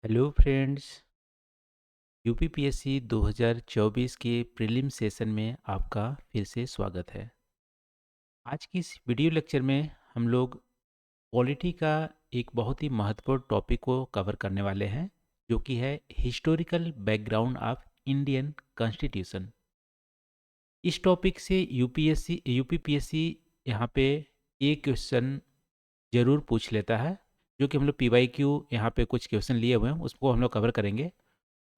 Hello friends. UPPSC 2024 के prelim session में आपका फिर से स्वागत है। आज की इस वीडियो लेक्चर में हम लोग पॉलिटी का एक बहुत ही महत्वपूर्ण टॉपिक को कवर करने वाले हैं, जो कि है historical background of Indian constitution. इस टॉपिक से यूपीपीएससी यहाँ पे एक क्वेश्चन ज़रूर पूछ लेता है, जो कि हम लोग पीवाईक्यू यहाँ पे कुछ क्वेश्चन लिए हुए हैं, उसको हम लोग कवर करेंगे।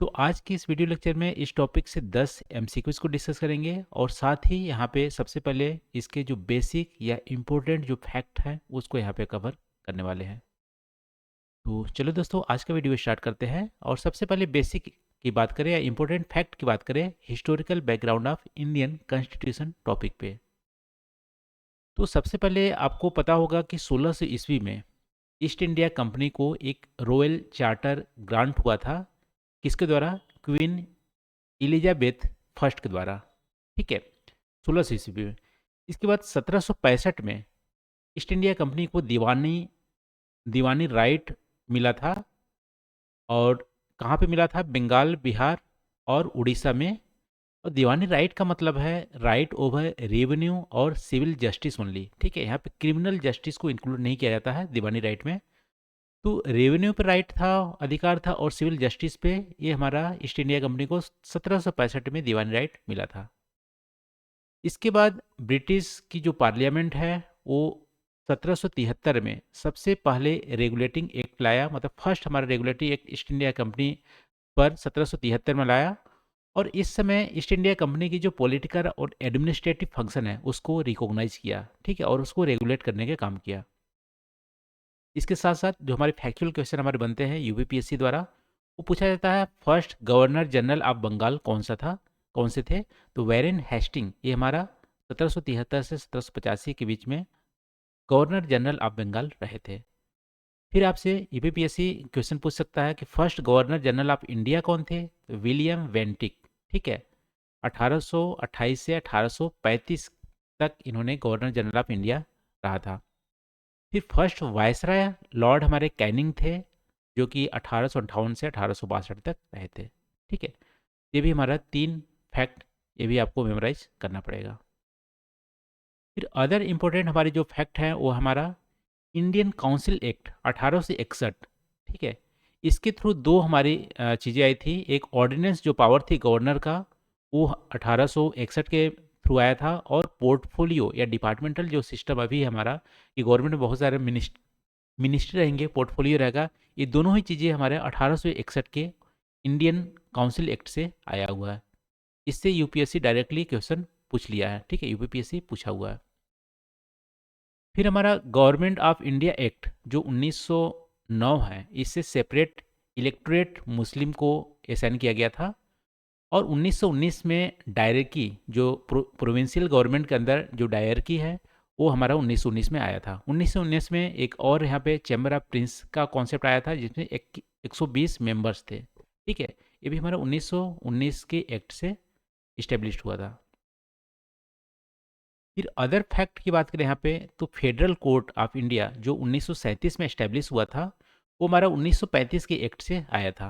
तो आज की इस वीडियो लेक्चर में इस टॉपिक से 10 एमसीक्यूज को डिस्कस करेंगे और साथ ही यहाँ पे सबसे पहले इसके जो बेसिक या इम्पोर्टेंट जो फैक्ट हैं उसको यहाँ पे कवर करने वाले हैं। तो चलो दोस्तों, आज का वीडियो स्टार्ट करते हैं और सबसे पहले बेसिक की बात करें या इम्पोर्टेंट फैक्ट की बात करें historical background of Indian constitution topic पे। तो सबसे पहले आपको पता होगा कि 1600 ईस्वी में ईस्ट इंडिया कंपनी को एक रॉयल चार्टर ग्रांट हुआ था। किसके द्वारा? क्वीन एलिजाबेथ फर्स्ट के द्वारा। ठीक है, 1600 ईस्वी में। इसके बाद 1765 में ईस्ट इंडिया कंपनी को दीवानी दीवानी राइट मिला था। और कहाँ पे मिला था? बंगाल, बिहार और उड़ीसा में। और दीवानी राइट का मतलब है राइट ओवर रेवेन्यू और सिविल जस्टिस ओनली। ठीक है, यहाँ पे क्रिमिनल जस्टिस को इंक्लूड नहीं किया जाता है दीवानी राइट में। तो रेवेन्यू पे राइट था, अधिकार था, और सिविल जस्टिस पे ये हमारा ईस्ट इंडिया कंपनी को 1765 में दीवानी राइट मिला था। इसके बाद ब्रिटिश की जो पार्लियामेंट है वो 1773 में सबसे पहले रेगुलेटिंग एक्ट लाया, मतलब फर्स्ट हमारा regulating act east India company पर 1773 में लाया। और इस समय ईस्ट इंडिया कंपनी की जो पॉलिटिकल और एडमिनिस्ट्रेटिव फंक्शन है उसको रिकॉग्नाइज किया। ठीक है, और उसको रेगुलेट करने का काम किया। इसके साथ साथ जो हमारे फैक्चुअल क्वेश्चन हमारे बनते हैं यूपीपीएससी द्वारा, वो पूछा जाता है first governor general of Bengal कौन सा था, कौन से थे? तो वेरेन हेस्टिंग, ये हमारा 1773 से 1785 के बीच में गवर्नर जनरल ऑफ बंगाल रहे थे। फिर आपसे यूपीपीएससी क्वेश्चन पूछ सकता है कि first governor general of India कौन थे? तो विलियम वेंटिक। ठीक है, 1828 से 1835 तक इन्होंने गवर्नर जनरल ऑफ इंडिया रहा था। फिर फर्स्ट वायसराय लॉर्ड हमारे कैनिंग थे, जो कि 1858 से 1862 तक रहे थे। ठीक है, ये भी हमारा 3 फैक्ट, ये भी आपको मेमोराइज करना पड़ेगा। फिर अदर इम्पोर्टेंट हमारे जो फैक्ट हैं वो हमारा इंडियन काउंसिल एक्ट 1861। ठीक है, इसके थ्रू 2 हमारी चीज़ें आई थी। एक ऑर्डिनेंस जो पावर थी गवर्नर का, वो 1861 के थ्रू आया था। और पोर्टफोलियो या डिपार्टमेंटल जो सिस्टम अभी है हमारा, कि गवर्नमेंट में बहुत सारे मिनिस्ट्री रहेंगे, पोर्टफोलियो रहेगा, ये दोनों ही चीज़ें हमारे 1861 के इंडियन काउंसिल एक्ट से आया हुआ है। इससे यूपीएससी डायरेक्टली क्वेश्चन पूछ लिया है। ठीक है, यूपीपीएससी पूछा हुआ है। फिर हमारा गवर्नमेंट ऑफ इंडिया एक्ट जो 1909 है, इससे सेपरेट इलेक्टोरेट मुस्लिम को असाइन किया गया था। और 1919 में डायरकी, जो प्रोविंशियल गवर्नमेंट के अंदर जो डायरकी है, वो हमारा 1919 में आया था। 1919 में एक और यहाँ पे चैम्बर ऑफ प्रिंस का कॉन्सेप्ट आया था, जिसमें 120 मेंबर्स थे। ठीक है, ये भी हमारा 1919 के एक्ट से इस्टेब्लिश हुआ था। फिर अदर फैक्ट की बात करें यहाँ पे, तो फेडरल कोर्ट ऑफ इंडिया जो 1937 में इस्टेब्लिश हुआ था, वो हमारा 1935 के एक्ट से आया था।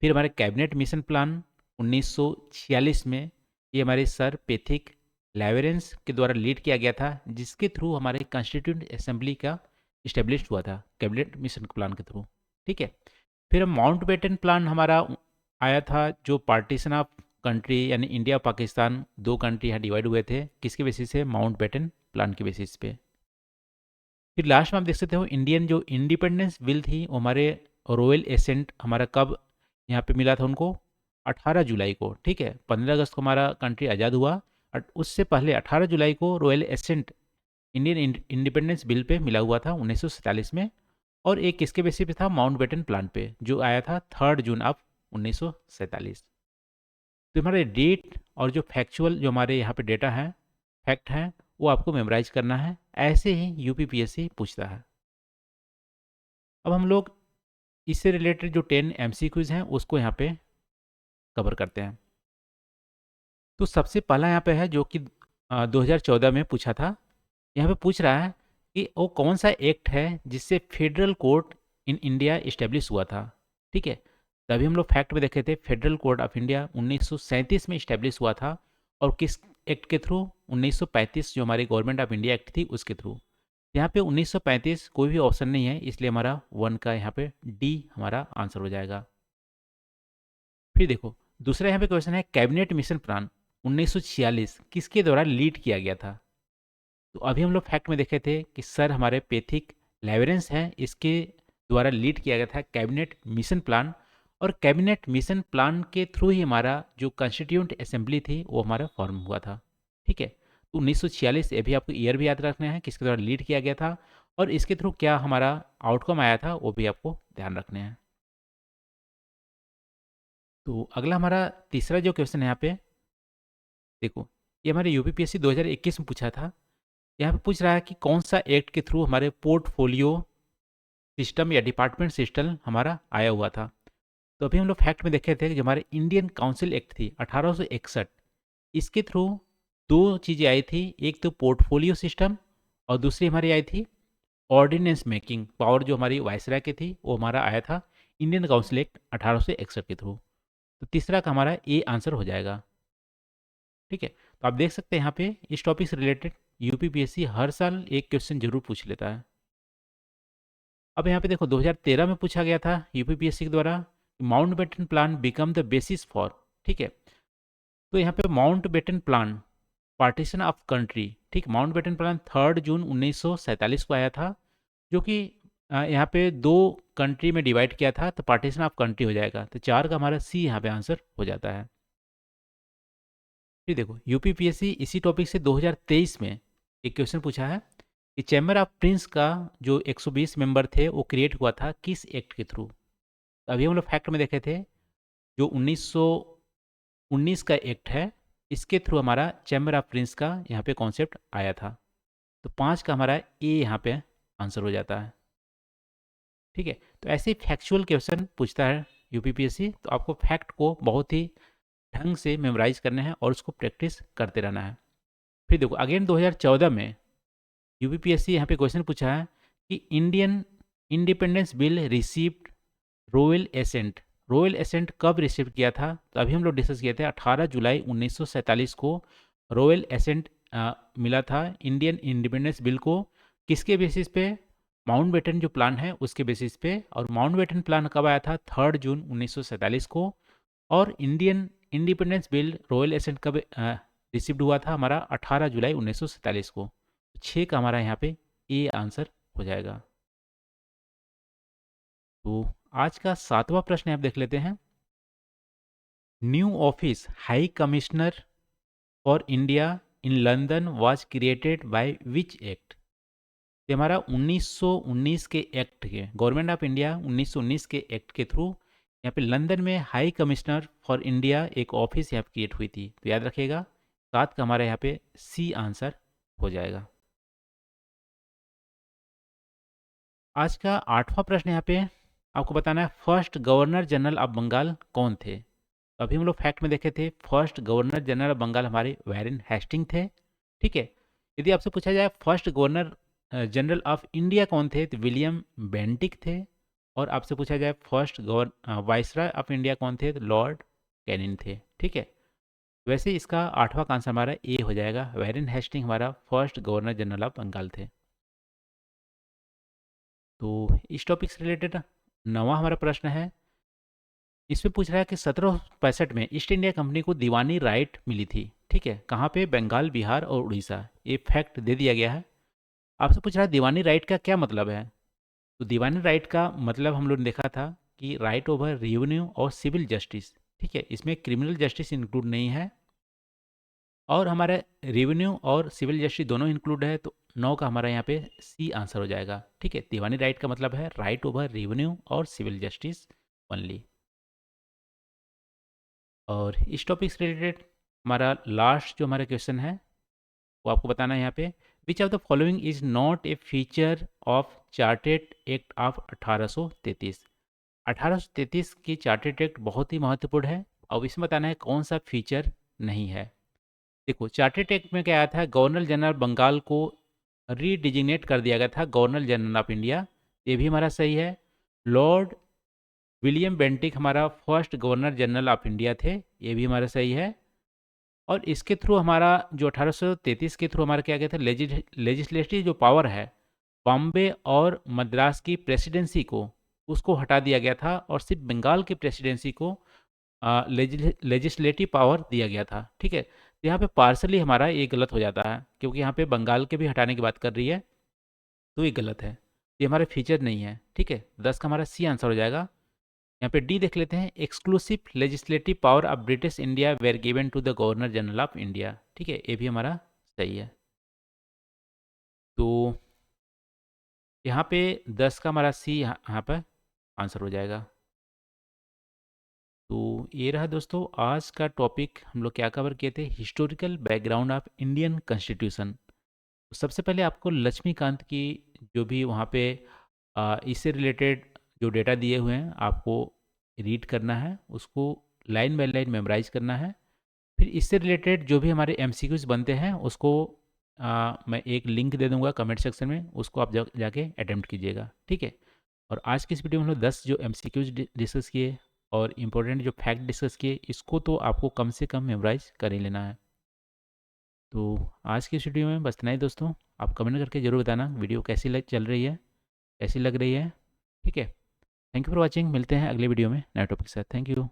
फिर हमारे कैबिनेट मिशन प्लान 1946 में, ये हमारे सर पैथिक लैवेरेंस के द्वारा लीड किया गया था, जिसके थ्रू हमारे कॉन्स्टिट्यूंट असेंबली का इस्टेब्लिश हुआ था कैबिनेट मिशन प्लान के थ्रू। ठीक है, फिर हम माउंटबेटन प्लान हमारा आया था, जो पार्टीशन ऑफ कंट्री यानी इंडिया पाकिस्तान 2 कंट्री यहाँ डिवाइड हुए थे, किसके बेसिस से? माउंटबेटन प्लान के बेसिस पे। फिर लास्ट में आप देख सकते हो इंडियन जो इंडिपेंडेंस बिल थी, वो हमारे रॉयल एसेंट हमारा कब यहाँ पे मिला था उनको? 18 जुलाई को। ठीक है, 15 अगस्त को हमारा कंट्री आज़ाद हुआ, और उससे पहले 18 जुलाई को royal assent Indian independence bill पे मिला हुआ था 1947 में। और एक किसके बेसिस पे था? माउंटबेटन प्लान पे, जो आया था 3 जून ऑफ 1947। तो हमारे डेट और जो फैक्चुअल जो हमारे यहाँ पे डेटा है, फैक्ट हैं, वो आपको मेमोराइज करना है। ऐसे ही यूपीपीएससी पूछता है। अब हम लोग इससे रिलेटेड जो 10 एमसीक्यूज हैं उसको यहाँ पे कवर करते हैं। तो सबसे पहला यहाँ पे है, जो कि 2014 में पूछा था। यहाँ पे पूछ रहा है कि वो कौन सा एक्ट है जिससे federal court in India establish हुआ था। ठीक है। तभी हम लोग फैक्ट में देखे थे फेडरल कोड ऑफ इंडिया 1937 में इस्टेब्लिश हुआ था, और किस एक्ट के थ्रू? 1935, जो हमारी गवर्नमेंट ऑफ इंडिया एक्ट थी उसके थ्रू। यहाँ पे 1935 कोई भी ऑप्शन नहीं है, इसलिए हमारा वन का यहाँ पे डी हमारा आंसर हो जाएगा। फिर देखो दूसरा यहाँ पे क्वेश्चन है, कैबिनेट मिशन प्लान 1946 किसके द्वारा लीड किया गया था? तो अभी हम लोग फैक्ट में देखे थे कि सर हमारे पैथिक लेवरेंस हैं, इसके द्वारा लीड किया गया था कैबिनेट मिशन प्लान, और कैबिनेट मिशन प्लान के थ्रू ही हमारा जो कॉन्स्टिट्यूंट असेंबली थी वो हमारा फॉर्म हुआ था। ठीक है, तो 1946 ये भी आपको ईयर भी याद रखना है किसके द्वारा लीड किया गया था, और इसके थ्रू क्या हमारा आउटकम आया था वो भी आपको ध्यान रखने हैं। तो अगला हमारा तीसरा जो क्वेश्चन है यहाँ पे देखो, ये हमारे यूपीपीएससी 2021 में पूछा था। यहाँ पे पूछ रहा है कि कौन सा एक्ट के थ्रू हमारे पोर्टफोलियो सिस्टम या डिपार्टमेंट सिस्टम हमारा आया हुआ था। तो अभी हम लोग फैक्ट में देखे थे कि जो हमारे इंडियन काउंसिल एक्ट थी 1861, इसके थ्रू दो चीज़ें आई थी, एक तो पोर्टफोलियो सिस्टम और दूसरी हमारी आई थी ऑर्डिनेंस मेकिंग पावर, जो हमारी वायसराय की थी वो हमारा आया था इंडियन काउंसिल एक्ट 1861 के थ्रू। तो तीसरा का हमारा ए आंसर हो जाएगा। ठीक है, तो आप देख सकते हैं यहाँ पे इस टॉपिक से रिलेटेड यूपीपीएससी हर साल एक क्वेश्चन जरूर पूछ लेता है। अब यहाँ पे देखो 2013 में पूछा गया था यूपीपीएससी के द्वारा, Mountbatten plan become the basis for. ठीक है, तो यहाँ पे Mountbatten plan partition of country, ठीक, माउंटबेटन प्लान 3 जून 1947 को आया था, जो कि यहाँ पे दो कंट्री में डिवाइड किया था, तो पार्टीशन ऑफ कंट्री हो जाएगा। तो 4 का हमारा सी यहाँ पे आंसर हो जाता है। फिर देखो यूपीपीएससी इसी टॉपिक से 2023 में एक क्वेश्चन पूछा है कि चैम्बर ऑफ प्रिंस का जो 120 मेंबर थे वो क्रिएट हुआ था किस एक्ट के थ्रू? अभी हम लोग फैक्ट में देखे थे जो 1919 का एक्ट है, इसके थ्रू हमारा चैम्बर ऑफ प्रिंस का यहाँ पे कॉन्सेप्ट आया था। तो 5 का हमारा ए यहाँ पे आंसर हो जाता है। ठीक है, तो ऐसे फैक्चुअल क्वेश्चन पूछता है यूपीपीएससी, तो आपको फैक्ट को बहुत ही ढंग से मेमोराइज करना है और उसको प्रैक्टिस करते रहना है। फिर देखो अगेन 2014 में यूपीपीएससी यहाँ पे क्वेश्चन पूछा है कि Indian independence bill received royal assent. Royal assent कब रिसीव किया था? तो अभी हम लोग डिस्कस किए थे 18 जुलाई 1947 को रॉयल एसेंट मिला था इंडियन इंडिपेंडेंस बिल को। किसके बेसिस पे? माउंटबेटन जो प्लान है उसके बेसिस पे। और माउंटबेटन प्लान कब आया था? 3 जून 1947 को। और Indian independence bill royal assent कब रिसीव्ड हुआ था? हमारा 18 जुलाई 1947 को। 6 का हमारा यहाँ पे ए आंसर हो जाएगा। तो आज का 7वां प्रश्न आप देख लेते हैं। New office high commissioner for India in London was created by which act? ये हमारा 1919 के एक्ट के, गवर्नमेंट ऑफ इंडिया 1919 के एक्ट के थ्रू यहाँ पे लंदन में हाई कमिश्नर फॉर इंडिया एक ऑफिस यहाँ पे क्रिएट हुई थी। तो याद रखिएगा 7 का हमारा यहाँ पे सी आंसर हो जाएगा। आज का 8वां प्रश्न यहाँ पे आपको बताना है first governor general of Bengal कौन थे? तो अभी हम लोग फैक्ट में देखे थे first governor general of Bengal हमारे वैरेन हेस्टिंग थे। ठीक है, यदि आपसे पूछा जाए first governor general of India कौन थे, तो विलियम बेंटिक थे। और आपसे पूछा जाए फर्स्ट वाइसराय ऑफ इंडिया कौन थे, तो लॉर्ड कैनिंग थे। ठीक है, वैसे इसका 8वां का आंसर हमारा ए हो जाएगा, वैरेन हेस्टिंग हमारा first governor general of Bengal थे। तो इस टॉपिक से रिलेटेड 9वां हमारा प्रश्न है, इसमें पूछ रहा है कि 1765 में ईस्ट इंडिया कंपनी को दीवानी राइट मिली थी। ठीक है, कहाँ पे? बंगाल, बिहार और उड़ीसा। ये फैक्ट दे दिया गया है। आपसे पूछ रहा है दीवानी राइट का क्या मतलब है? तो दीवानी राइट का मतलब हम लोग ने देखा था कि राइट ओवर रेवेन्यू और सिविल जस्टिस। ठीक है, इसमें क्रिमिनल जस्टिस इंक्लूड नहीं है, और हमारे रेवेन्यू और सिविल जस्टिस दोनों इंक्लूड है। तो 9 का हमारा यहाँ पे सी आंसर हो जाएगा। ठीक है, दीवानी राइट का मतलब है राइट ओवर रेवेन्यू और सिविल जस्टिस ओनली। और इस टॉपिक से रिलेटेड हमारा लास्ट जो हमारा क्वेश्चन है वो आपको बताना है यहाँ पे, which of the following is not a feature of chartered act of 1833? 1833 की चार्टेड एक्ट बहुत ही महत्वपूर्ण है, और इसमें बताना है कौन सा फीचर नहीं है। देखो चार्टेड एक्ट में क्या आया था, गवर्नर जनरल बंगाल को रीडिजिग्नेट कर दिया गया था गवर्नर जनरल ऑफ इंडिया, ये भी हमारा सही है। लॉर्ड विलियम बेंटिक हमारा first governor general of India थे, ये भी हमारा सही है। और इसके थ्रू हमारा जो 1833 के थ्रू हमारा क्या गया था, लेजिस्लेटिव जो पावर है बॉम्बे और मद्रास की प्रेसिडेंसी को, उसको हटा दिया गया था और सिर्फ बंगाल की प्रेसिडेंसी को लेजिस्लेटिव पावर दिया गया था। ठीक है, तो यहाँ पे पार्सली हमारा ये गलत हो जाता है, क्योंकि यहाँ पे बंगाल के भी हटाने की बात कर रही है, तो ये गलत है, ये हमारे फीचर नहीं है। ठीक है, 10 का हमारा सी आंसर हो जाएगा। यहाँ पे डी देख लेते हैं, exclusive legislative power of British India were given to the governor general of India. ठीक है, ये भी हमारा सही है। तो यहाँ पे 10 का हमारा सी यहाँ पर आंसर हो जाएगा। तो ये रहा दोस्तों आज का टॉपिक, हम लोग क्या कवर किए थे, historical background of Indian constitution. सबसे पहले आपको लक्ष्मीकांत की जो भी वहाँ पे इससे रिलेटेड जो डेटा दिए हुए हैं आपको रीड करना है, उसको लाइन बाय लाइन मेमोराइज करना है। फिर इससे रिलेटेड जो भी हमारे एमसीक्यूज बनते हैं उसको मैं एक लिंक दे दूंगा कमेंट सेक्शन में, उसको आप जाके अटेम्प्ट कीजिएगा। ठीक है, और आज की इस वीडियो में हम लोग 10 जो एमसीक्यूज डिस्कस किए और इम्पोर्टेंट जो फैक्ट डिस्कस किए, इसको तो आपको कम से कम मेमोराइज कर ही लेना है। तो आज की इस वीडियो में बस इतना ही दोस्तों। आप कमेंट करके ज़रूर बताना वीडियो कैसी चल रही है, कैसी लग रही है। ठीक है, थैंक यू फॉर वॉचिंग, मिलते हैं अगले वीडियो में नए टॉपिक के साथ। Thank you.